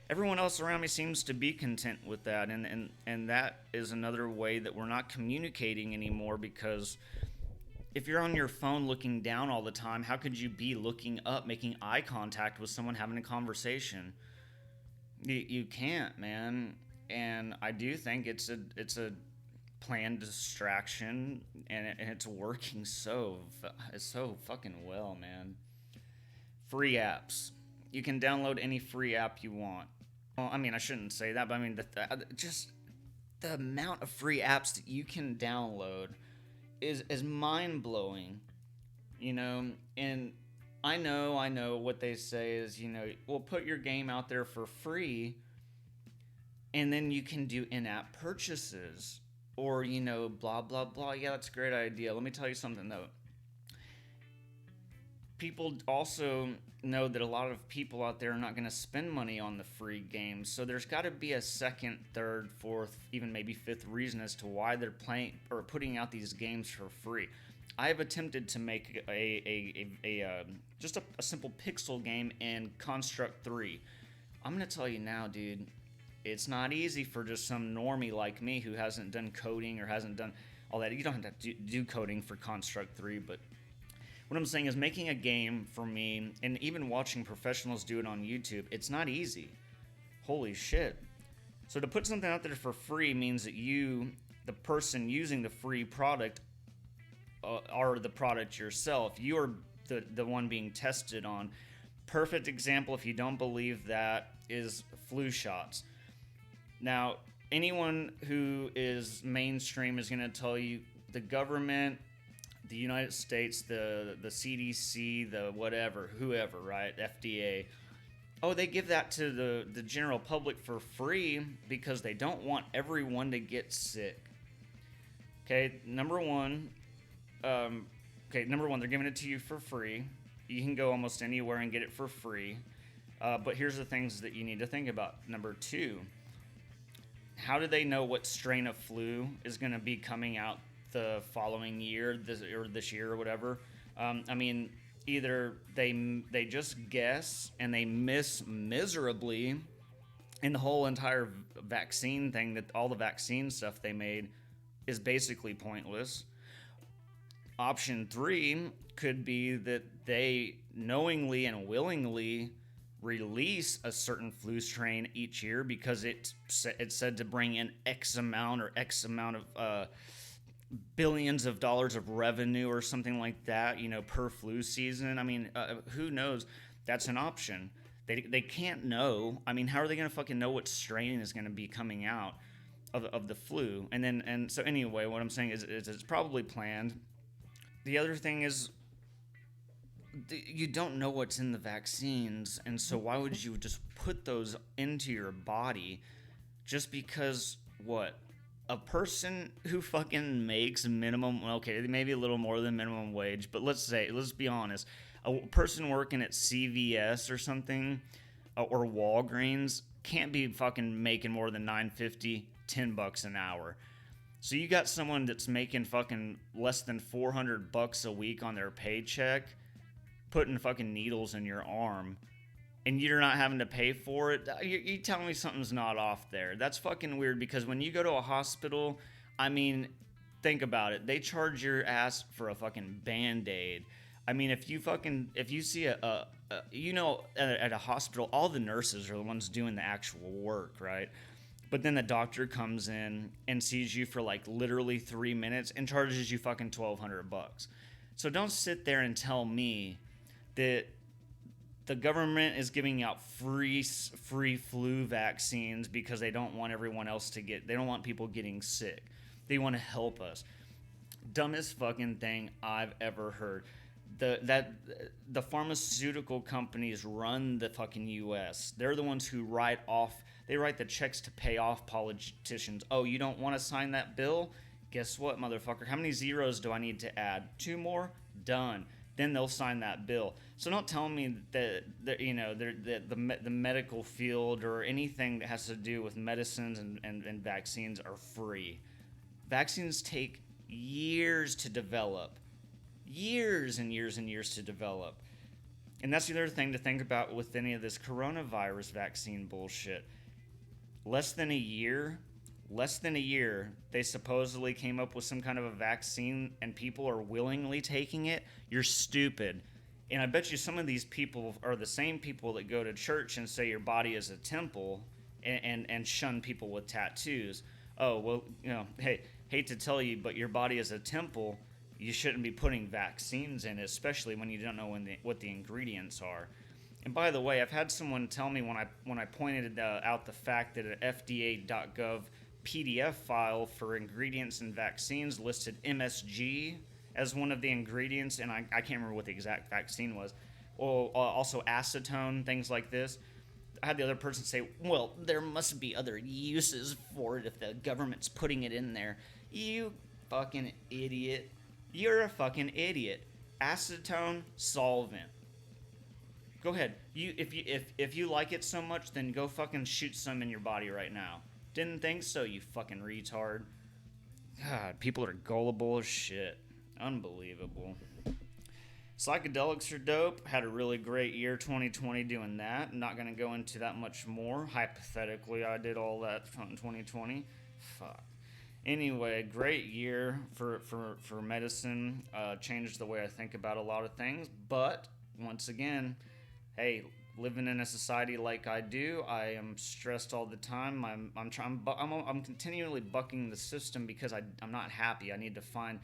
everyone else around me seems to be content with that. And that is another way that we're not communicating anymore, because if you're on your phone looking down all the time, how could you be looking up, making eye contact with someone having a conversation? You can't, man. And I do think it's a planned distraction, and it's working so fucking well, man. Free apps. You can download any free app you want. Well, I mean, I shouldn't say that, but I mean, just the amount of free apps that you can download is mind-blowing, and I know what they say is, we'll put your game out there for free, and then you can do in-app purchases, or, blah, blah, blah. Yeah, that's a great idea. Let me tell you something, though. People also know that a lot of people out there are not going to spend money on the free games, so there's got to be a second, third, fourth, even maybe fifth reason as to why they're playing or putting out these games for free. I have attempted to make just a simple pixel game in Construct 3. I'm going to tell you now, dude, it's not easy for just some normie like me who hasn't done coding or hasn't done all that. You don't have to do coding for Construct 3, but what I'm saying is, making a game for me, and even watching professionals do it on YouTube, it's not easy. Holy shit. So to put something out there for free means that you, the person using the free product, are the product yourself. You're the one being tested on. Perfect example, if you don't believe that, is flu shots. Now, anyone who is mainstream is going to tell you the government, the United States, the CDC, the whatever, whoever, right, FDA, they give that to the general public for free because they don't want everyone to get sick. Okay, number one, they're giving it to you for free. You can go almost anywhere and get it for free. But here's the things that you need to think about. Number two, how do they know what strain of flu is going to be coming out the following year, this year or whatever? I mean, either they just guess and they miss miserably, and the whole entire vaccine thing, that all the vaccine stuff they made is basically pointless. Option 3 could be that they knowingly and willingly release a certain flu strain each year because it's said to bring in X amount of billions of dollars of revenue or something like that, per flu season. I mean, who knows? That's an option. They can't know. I mean, how are they going to fucking know what strain is going to be coming out of the flu? And so anyway, what I'm saying is it's probably planned. The other thing is, you don't know what's in the vaccines, and so why would you just put those into your body just because, what? A person who fucking makes minimum, okay, maybe a little more than minimum wage, but let's be honest, a person working at CVS or something, or Walgreens, can't be fucking making more than $9.50, $10 an hour. So you got someone that's making fucking less than $400 a week on their paycheck, putting fucking needles in your arm. and you're not having to pay for it, you tell me something's not off there. That's fucking weird, because when you go to a hospital, I mean, think about it. They charge your ass for a fucking Band-Aid. I mean, if you see at a hospital, all the nurses are the ones doing the actual work, right? But then the doctor comes in and sees you for like literally 3 minutes and charges you fucking $1,200. So don't sit there and tell me that the government is giving out free flu vaccines because they don't want everyone else to they don't want people getting sick. They want to help us. Dumbest fucking thing I've ever heard. The pharmaceutical companies run the fucking U.S. They're the ones who write the checks to pay off politicians. Oh, you don't want to sign that bill? Guess what, motherfucker? How many zeros do I need to add? 2 more? Done. Then they'll sign that bill. So don't tell me that the medical field or anything that has to do with medicines and vaccines are free. Vaccines take years to develop. Years and years and years to develop. And that's the other thing to think about with any of this coronavirus vaccine bullshit. Less than a year, they supposedly came up with some kind of a vaccine and people are willingly taking it. You're stupid. And I bet you some of these people are the same people that go to church and say your body is a temple and shun people with tattoos. Oh, well, hey, hate to tell you, but your body is a temple. You shouldn't be putting vaccines in it, especially when you don't know what the ingredients are. And by the way, I've had someone tell me when I pointed out the fact that an FDA.gov PDF file for ingredients in vaccines listed MSG as one of the ingredients, and I can't remember what the exact vaccine was, or also acetone, things like this. I had the other person say, well, there must be other uses for it if the government's putting it in there. You fucking idiot. You're a fucking idiot. Acetone solvent. Go ahead. If you like it so much, then go fucking shoot some in your body right now. Didn't think so, you fucking retard. God, people are gullible as shit. Unbelievable. Psychedelics are dope. Had a really great year 2020 doing that. I'm not going to go into that much more. Hypothetically, I did all that in 2020. Fuck. Anyway, great year for medicine. Changed the way I think about a lot of things. But, once again, hey, living in a society like I do, I am stressed all the time. I'm continually bucking the system because I'm not happy. I need to find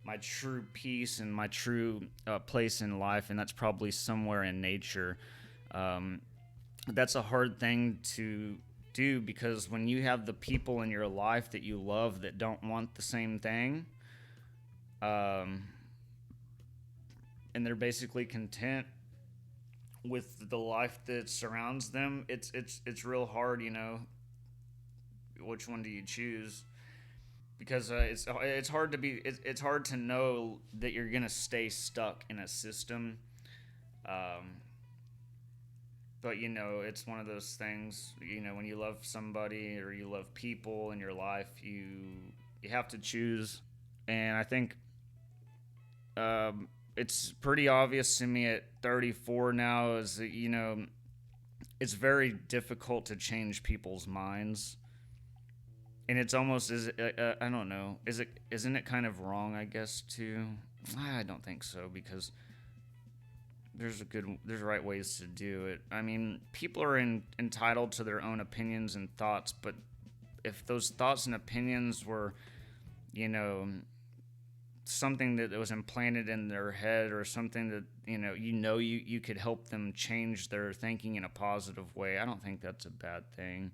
my true peace and my true place in life, and that's probably somewhere in nature. That's a hard thing to do because when you have the people in your life that you love that don't want the same thing, and they're basically content with the life that surrounds them, it's real hard, which one do you choose? Because it's hard to know that you're gonna stay stuck in a system, but it's one of those things. When you love somebody or you love people in your life, you have to choose. And I think it's pretty obvious to me at 34 now is that it's very difficult to change people's minds. And it's almost I don't know. Isn't it kind of wrong, I guess, to? I don't think so, because there's right ways to do it. I mean, people are entitled to their own opinions and thoughts, but if those thoughts and opinions were, something that was implanted in their head, or something that you could help them change their thinking in a positive way, I don't think that's a bad thing.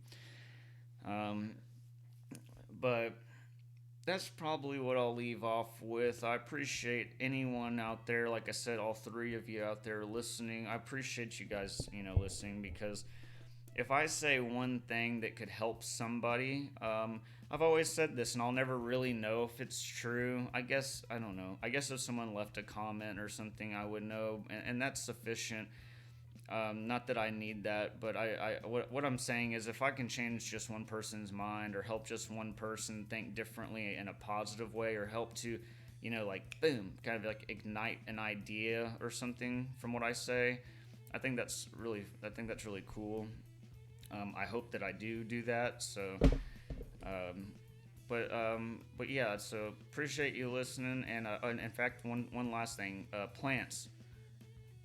But that's probably what I'll leave off with. I appreciate anyone out there, like I said, all 3 of you out there listening. I appreciate you guys, listening, because if I say one thing that could help somebody, I've always said this, and I'll never really know if it's true. I don't know. I guess if someone left a comment or something, I would know, and that's sufficient. Not that I need that, but what I'm saying is, if I can change just one person's mind, or help just one person think differently in a positive way, or help to, boom, kind of like ignite an idea or something from what I say, I think that's really cool. I hope that I do that. So, but yeah. So appreciate you listening. And in fact, one last thing. Plants,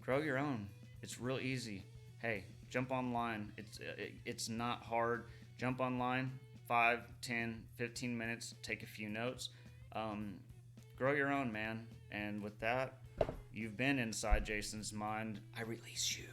grow your own. It's real easy. Hey, jump online. It's not hard. Jump online. 5, 10, 15 minutes. Take a few notes. Grow your own, man. And with that, you've been inside Jason's mind. I release you.